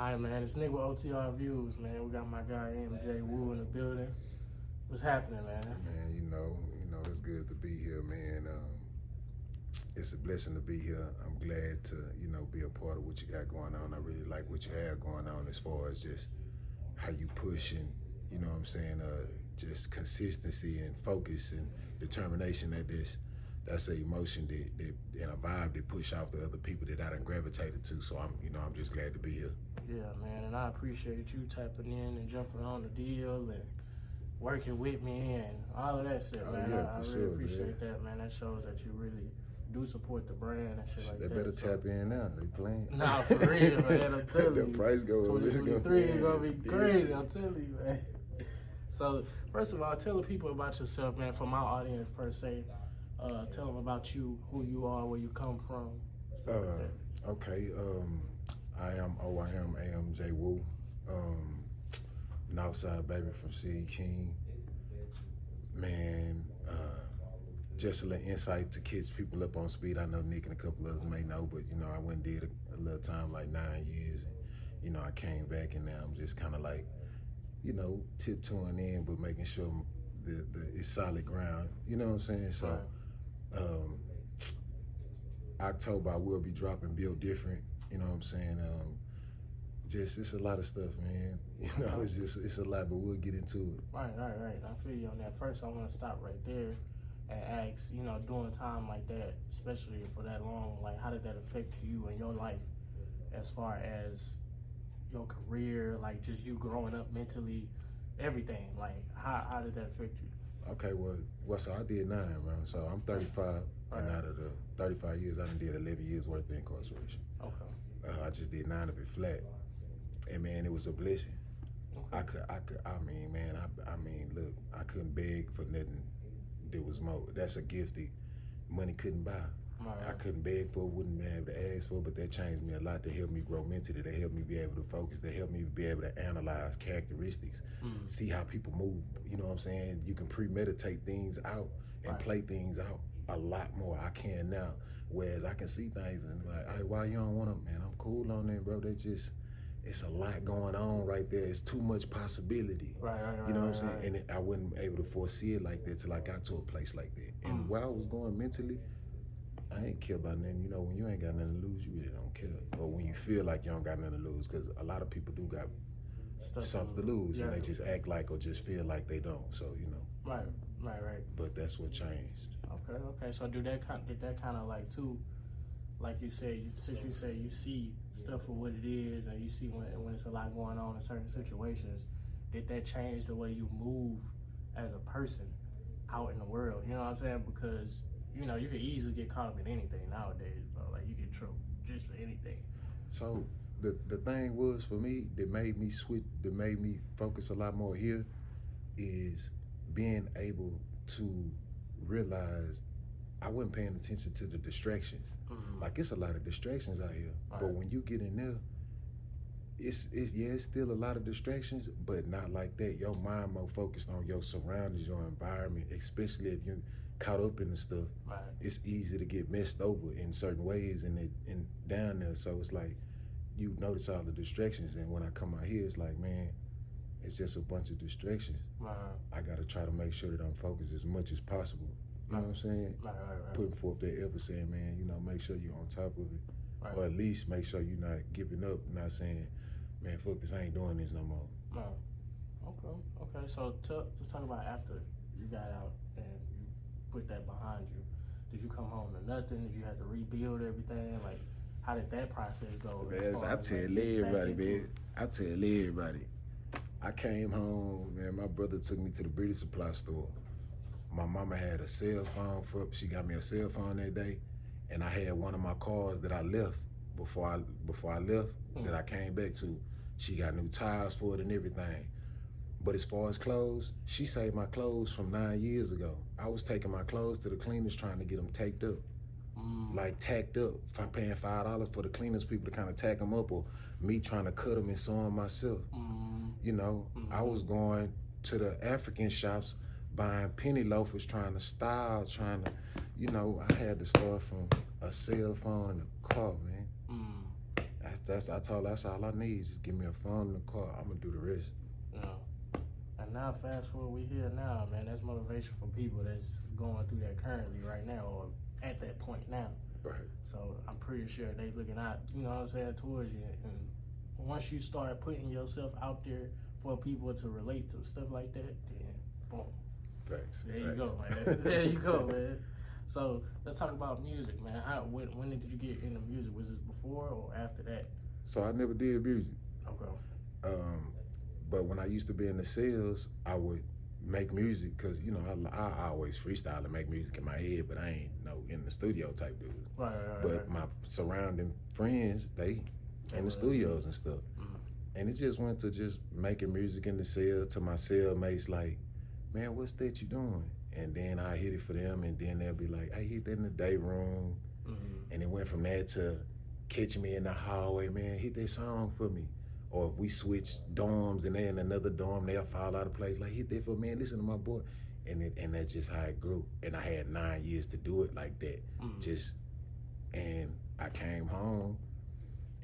All right, man. It's Nick with OTR Views, man. We got my guy AMJ WOO in the building. What's happening, man? Man, it's good to be here, man. It's a blessing to be here. I'm glad to, be a part of what you got going on. I really like what you have going on as far as just how you push and, just consistency and focus and determination that's an emotion that and a vibe that push off the other people that I done gravitated to. So I'm just glad to be here. Yeah, man, and I appreciate you tapping in and jumping on the deal and working with me and all of that shit, man. Yeah, I really appreciate that, man. That shows that you really do support the brand and shit like that. They better tap in now. They playing. Nah, for real, man. I'm telling you. The price goes. 2023 is gonna be crazy. I'm telling you, man. So, first of all, tell the people about yourself, man. For my audience per se, tell them about you, who you are, where you come from, stuff like that. Okay. I am OYM AMJ WOO. Northside baby from City King. Man, just a little insight to catch people up on speed. I know Nick and a couple others may know, but I went and did a little time, like 9 years, and I came back, and now I'm just kind of like, tiptoeing in, but making sure it's solid ground. You know what I'm saying? So, October I will be dropping Build Different. You know what I'm saying? It's a lot of stuff, man. It's a lot, but we'll get into it. Right. I feel you on that. First, I want to stop right there and ask, doing time like that, especially for that long, like, how did that affect you and your life as far as your career, like just you growing up mentally, everything? Like, how did that affect you? Okay, well, so I did 9, man. So I'm 35, and out of the 35 years, I done did 11 years worth of incarceration. Okay. I just did 9 of it flat, and man, it was a blessing. Okay. Look, I couldn't beg for nothing. There was more. That's a gift that money couldn't buy. Right. I couldn't beg for, wouldn't be able to ask for, but that changed me a lot. That helped me grow mentally. That helped me be able to focus. That helped me be able to analyze characteristics, see how people move. You know what I'm saying? You can premeditate things out and play things out a lot more. I can now, whereas I can see things and like, hey, why you don't want to? Man, I'm cool on that, bro. It's a lot going on right there. It's too much possibility. Right. You know what I'm saying? And I wasn't able to foresee it like that till I got to a place like that. And while I was going mentally, I ain't care about nothing. When you ain't got nothing to lose, you really don't care. Or when you feel like you don't got nothing to lose, because a lot of people do got something to lose, and they just act like or just feel like they don't. So Right. But that's what changed. Okay. So did that kind of like too, like you said, since you say you see stuff for what it is, and you see when it's a lot going on in certain situations, did that change the way you move as a person out in the world? You know what I'm saying? Because you can easily get caught up in anything nowadays, bro. Like, you get trouble just for anything. So the thing was for me that made me switch, that made me focus a lot more here, is being able to realize I wasn't paying attention to the distractions. Like, it's a lot of distractions out here, but when you get in there, it's still a lot of distractions, but not like that. Your mind more focused on your surroundings, your environment, especially if you're caught up in the stuff. It's easy to get messed over in certain ways and down there. So it's like you notice all the distractions, and when I come out here, it's like, man, it's just a bunch of distractions. I gotta try to make sure that I'm focused as much as possible. You know what I'm saying? Putting forth that effort, saying, man, make sure you're on top of it, or at least make sure you're not giving up, not saying, man, fuck this, I ain't doing this no more. Okay. So let's talk about after you got out and you put that behind you. Did you come home to nothing? Did you have to rebuild everything? Like, how did that process go? Man, I tell everybody. I came home, man, my brother took me to the beauty supply store. My mama had a cell phone she got me a cell phone that day, and I had one of my cars that I left before I left that I came back to. She got new tires for it and everything. But as far as clothes, she saved my clothes from 9 years ago. I was taking my clothes to the cleaners trying to get them taped up. Like tacked up. If I'm paying $5 for the cleaners people to kind of tack them up, or me trying to cut them and sew them myself. I was going to the African shops, buying penny loafers, trying to style, I had to start from a cell phone and a car, man. I told her, that's all I need. Just give me a phone in the car. I'm gonna do the rest. You know. And now, fast forward, we here now, man. That's motivation for people that's going through that currently right now, or at that point now. Right. So I'm pretty sure they looking out, you know what I'm saying, towards you. And once you start putting yourself out there for people to relate to, stuff like that, then boom. Thanks. There you go, man. There you go, man. So let's talk about music, man. When did you get into music? Was this before or after that? So I never did music. Okay. But when I used to be in the sales, I would make music because, you know, I always freestyle and make music in my head, but I ain't in the studio type dude. Right. But my surrounding friends, they in the studios and stuff. Mm-hmm. And it just went to just making music in the cell to my cellmates like, man, what's that you doing? And then I hit it for them, and then they'll be like, I hit that in the day room. Mm-hmm. And it went from that to catch me in the hallway, man, hit that song for me. Or if we switch dorms and they're in another dorm, they'll fall out of place, like, hit that for me, listen to my boy. And that's just how it grew. And I had 9 years to do it like that. And I came home,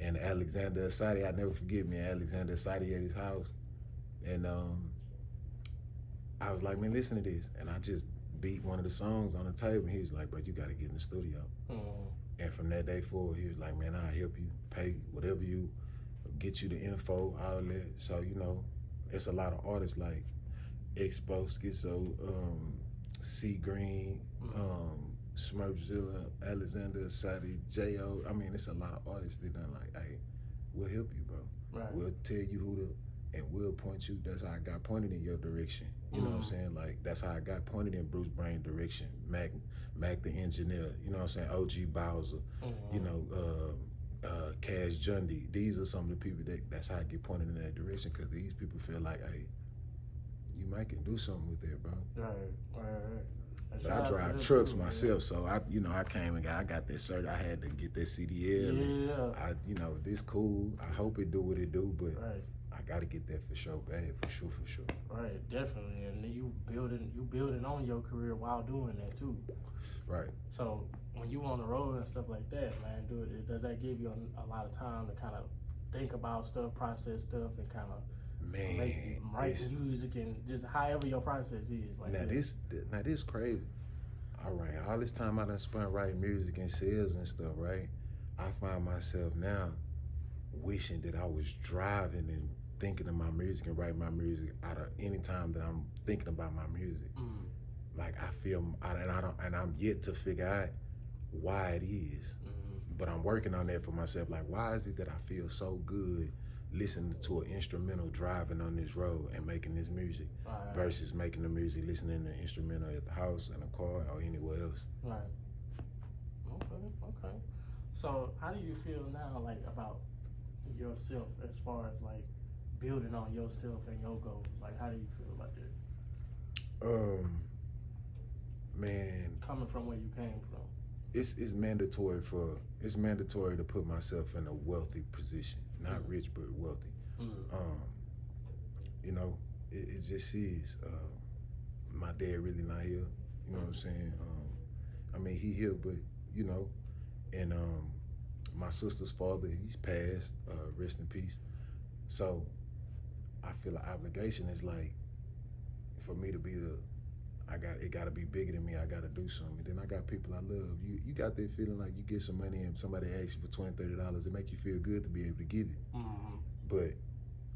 and Alexander Asadi, I never forget me, Alexander Asadi at his house. And I was like, man, listen to this. And I just beat one of the songs on the table. And he was like, bro, you got to get in the studio. And from that day forward, he was like, man, I'll help you, pay whatever you, get you the info, all that. So, you know, it's a lot of artists like Expo, Schizo, C Green, Smurfzilla, Alexander Asadi, J.O. I mean, it's a lot of artists that done like, hey, we'll help you, bro. Right. We'll tell you who to, and we'll point you. That's how I got pointed in your direction. You know what I'm saying? Like, that's how I got pointed in Bruce Brain direction. Mac the engineer, you know what I'm saying? OG Bowser, you know, Cash Jundy. These are some of the people that's how I get pointed in that direction, because these people feel like, hey, you might can do something with that, bro. Right. But I drive trucks myself, so I came and I got that cert. I had to get that CDL. Yeah. And you know, this cool. I hope it do what it do, but right. I gotta get that for sure, bad, for sure. Right, definitely. And then you building on your career while doing that too. Right. So when you on the road and stuff like that, man, does that give you a lot of time to kind of think about stuff, process stuff, and kind of write music and just however your process is? Like now this crazy. All right, all this time I done spent writing music and sales and stuff, right? I find myself now wishing that I was driving and thinking of my music and writing my music out of any time that I'm thinking about my music. Like I feel, and I'm yet to figure out why it is. But I'm working on that for myself. Like, why is it that I feel so good listening to an instrumental driving on this road and making this music versus making the music, listening to the instrumental at the house, in a car, or anywhere else? Right. Okay. So how do you feel now, like, about yourself as far as like building on yourself and your goals? Like, how do you feel about that? Man, coming from where you came from, it's mandatory to put myself in a wealthy position, not rich but wealthy. You know, it just is. My dad really not here. You know what I'm saying? I mean, he here, but you know, and my sister's father, he's passed. Rest in peace. So I feel an obligation is like for me to be it gotta be bigger than me. I gotta do something. And then I got people I love. You got that feeling like you get some money and somebody asks you for $20, $30, it make you feel good to be able to give it. But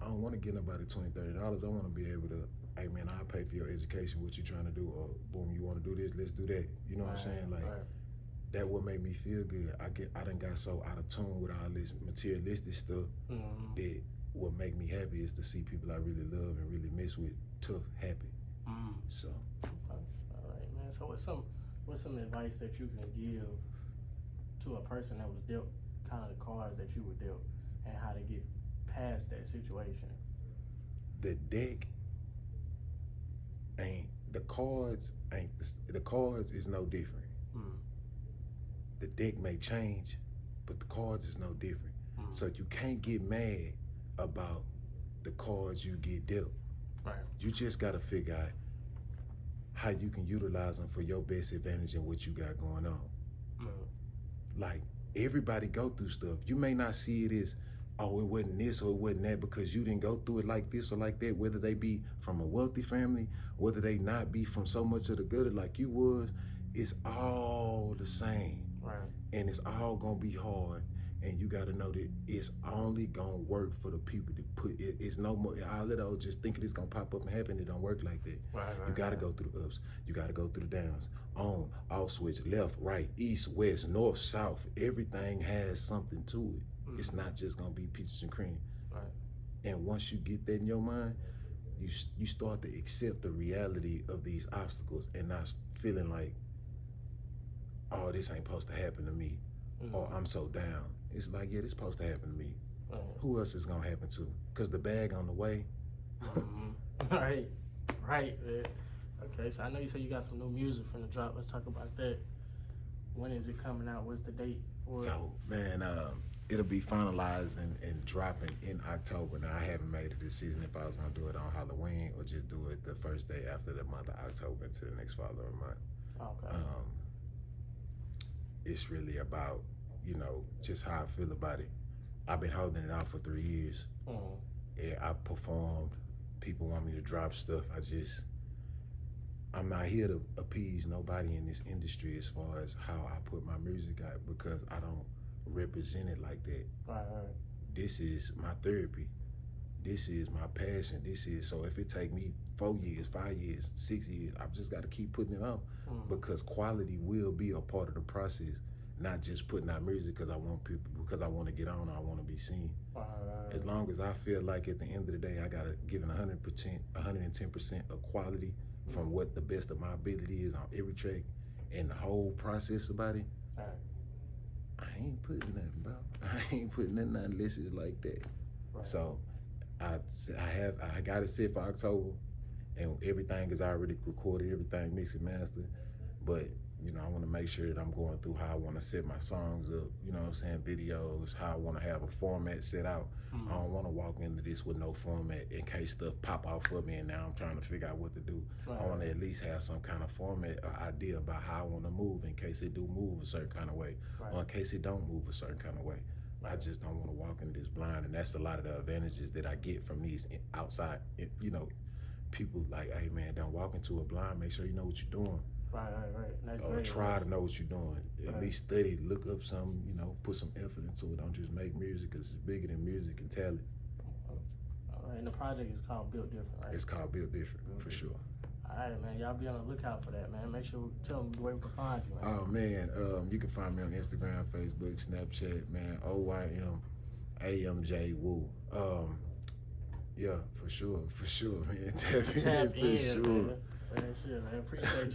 I don't want to give nobody $20, $30. I want to be able to, hey man, I'll pay for your education. What you trying to do? Or boom, you want to do this? Let's do that. You know what I'm saying? Like that would make me feel good. I done got so out of tune with all this materialistic stuff that what make me happy is to see people I really love and really miss with tough, happy. So. Okay. All right, man. So what's some advice that you can give to a person that was dealt kind of the cards that you were dealt, and how to get past that situation? The deck ain't, the cards is no different. The deck may change, but the cards is no different. So you can't get mad about the cards you get dealt. Right. You just gotta figure out how you can utilize them for your best advantage and what you got going on. Like, everybody go through stuff. You may not see it as oh, it wasn't this or it wasn't that because you didn't go through it like this or like that, whether they be from a wealthy family, whether they not be from so much of the gutter like you was, it's all the same. Right. And it's all gonna be hard. And you gotta know that it's only gonna work for the people that put it. It's no more, all of those just thinking it's gonna pop up and happen. It don't work like that. Right, you gotta go through the ups. You gotta go through the downs. On, off switch, left, right, east, west, north, south. Everything has something to it. It's not just gonna be peaches and cream. Right. And once you get that in your mind, you start to accept the reality of these obstacles and not feeling like, oh, this ain't supposed to happen to me, or I'm so down. It's like, yeah, this supposed to happen to me. Who else is gonna happen to? Cause the bag on the way. Right, man. Okay, so I know you said you got some new music from the drop. Let's talk about that. When is it coming out? What's the date for it? So, man, it'll be finalized and dropping in October. Now, I haven't made a decision if I was gonna do it on Halloween or just do it the first day after the month of October into the next following month. Okay. It's really about, you know, just how I feel about it. I've been holding it out for 3 years. Yeah, I performed. People want me to drop stuff. I'm not here to appease nobody in this industry as far as how I put my music out because I don't represent it like that. Right. This is my therapy. This is my passion. So if it take me 4 years, 5 years, 6 years, I've just got to keep putting it out because quality will be a part of the process, not just putting out music because I want people, because I want to get on or I want to be seen. Right. As long as I feel like at the end of the day, I got to give it 100%, 110% of quality from what the best of my ability is on every track and the whole process about it. Right. I ain't putting nothing about. I ain't putting nothing out unless it's like that. Right. So I got it set for October, and everything is already recorded, everything mixed and mastered. But you know, I want to make sure that I'm going through how I want to set my songs up. You know what I'm saying? Videos, how I want to have a format set out. I don't want to walk into this with no format in case stuff pop out for me, and now I'm trying to figure out what to do. Right. I want to at least have some kind of format or idea about how I want to move in case it do move a certain kind of way, or in case it don't move a certain kind of way. I just don't want to walk into this blind, and that's a lot of the advantages that I get from these outside, you know, people like, hey man, don't walk into a blind, make sure you know what you're doing. Right. That's Or great, try to know what you're doing. At Right. least study, look up something, you know, put some effort into it. Don't just make music because it's bigger than music and talent. All right, and the project is called Built Different, right? It's called Built Different, for sure. All right, man. Y'all be on the lookout for that, man. Make sure tell them where we can find you, man. Oh man, you can find me on Instagram, Facebook, Snapchat, man. OYM AMJ WOO. Yeah, for sure, man. Tap in, Tap for in, sure. man. Man, sure, man. Appreciate you.